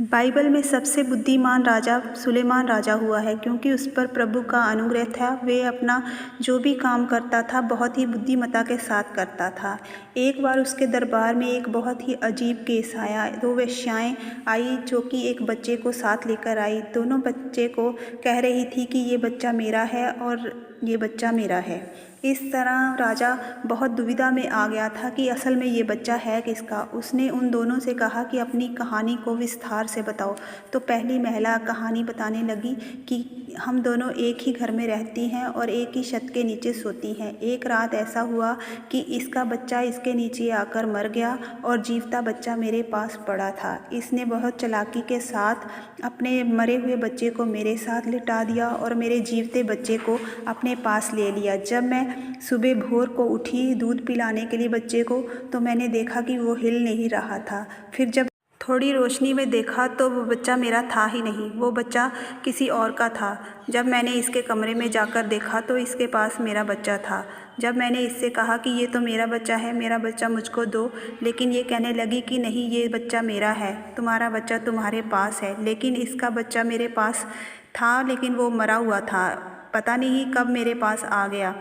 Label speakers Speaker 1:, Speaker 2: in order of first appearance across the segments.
Speaker 1: Bible में सबसे बुद्धिमान राजा सुलेमान राजा हुआ है, क्योंकि उस पर प्रभु का अनुग्रह था। वे अपना जो भी काम करता था बहुत ही बुद्धिमत्ता के साथ करता था। एक बार उसके दरबार में एक बहुत ही अजीब केस आया। दो वेश्याएं आई जो कि एक बच्चे को साथ लेकर आई। दोनों बच्चे को कह रही थी कि ये बच्चा मेरा है और ये बच्चा मेरा है। इस तरह राजा बहुत दुविधा में आ गया था कि असल में ये बच्चा है किसका। उसने उन दोनों से कहा कि अपनी कहानी को विस्तार से बताओ। तो पहली महिला कहानी बताने लगी कि हम दोनों एक ही घर में रहती हैं और एक ही छत के नीचे सोती हैं। एक रात ऐसा हुआ कि इसका बच्चा इसके नीचे आकर मर गया और जीवता बच्चा मेरे पास पड़ा था। इसने बहुत चालाकी के साथ अपने मरे हुए बच्चे को मेरे साथ लिटा दिया और मेरे जीवते बच्चे को अपने पास ले लिया। जब मैं सुबह भोर को उठी दूध पिलाने के लिए बच्चे को, तो मैंने देखा कि वो हिल नहीं रहा था। फिर जब थोड़ी रोशनी में देखा तो वो बच्चा मेरा था ही नहीं, वो बच्चा किसी और का था। जब मैंने इसके कमरे में जाकर देखा तो इसके पास मेरा बच्चा था। जब मैंने इससे कहा कि ये तो मेरा बच्चा है, मेरा बच्चा मुझको दो, लेकिन ये कहने लगी कि नहीं, ये बच्चा मेरा है, तुम्हारा बच्चा तुम्हारे पास है। लेकिन इसका बच्चा मेरे पास था, लेकिन वो मरा हुआ था, पता नहीं कब मेरे पास आ गया,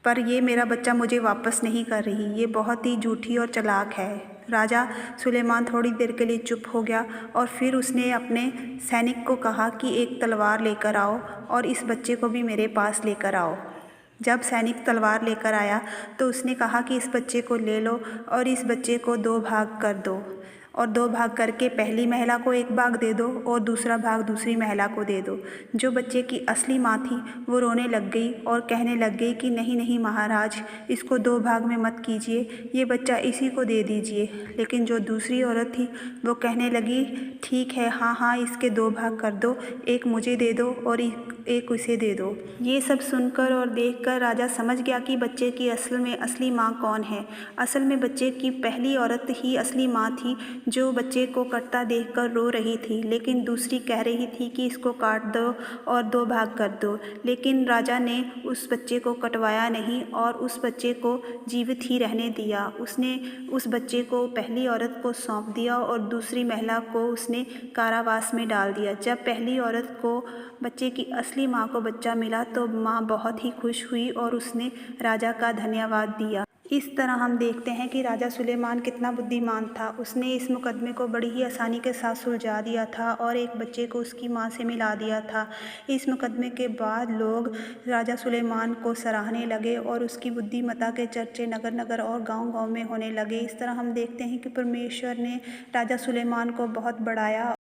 Speaker 1: पर ये मेरा बच्चा मुझे वापस नहीं कर रही। ये बहुत ही झूठी और चालाक है। राजा सुलेमान थोड़ी देर के लिए चुप हो गया और फिर उसने अपने सैनिक को कहा कि एक तलवार लेकर आओ और इस बच्चे को भी मेरे पास लेकर आओ। जब सैनिक तलवार लेकर आया तो उसने कहा कि इस बच्चे को ले लो और इस बच्चे को दो भाग कर दो, और दो भाग करके पहली महिला को एक भाग दे दो और दूसरा भाग दूसरी महिला को दे दो। जो बच्चे की असली माँ थी वो रोने लग गई और कहने लग गई कि नहीं नहीं महाराज, इसको दो भाग में मत कीजिए, ये बच्चा इसी को दे दीजिए। लेकिन जो दूसरी औरत थी वो कहने लगी ठीक है, हाँ हाँ, इसके दो भाग कर दो, एक मुझे दे दो और एक उसे दे दो। ये सब सुनकर और देखकर राजा समझ गया कि बच्चे की असल में असली माँ कौन है। असल में बच्चे की पहली औरत ही असली माँ थी, जो बच्चे को कटता देखकर रो रही थी, लेकिन दूसरी कह रही थी कि इसको काट दो और दो भाग कर दो। लेकिन राजा ने उस बच्चे को कटवाया नहीं और उस बच्चे को जीवित ही रहने दिया। उसने उस बच्चे को पहली औरत को सौंप दिया और दूसरी महिला को उसने कारावास में डाल दिया। जब पहली औरत को बच्चे की असली माँ को बच्चा मिला तो माँ बहुत ही खुश हुई और उसने राजा का धन्यवाद दिया। इस तरह हम देखते हैं कि राजा सुलेमान कितना बुद्धिमान था। उसने इस मुकदमे को बड़ी ही आसानी के साथ सुलझा दिया था और एक बच्चे को उसकी माँ से मिला दिया था। इस मुकदमे के बाद लोग राजा सुलेमान को सराहने लगे और उसकी बुद्धिमत्ता के चर्चे नगर नगर और गांव गांव में होने लगे। इस तरह हम देखते हैं कि परमेश्वर ने राजा सुलेमान को बहुत बढ़ाया।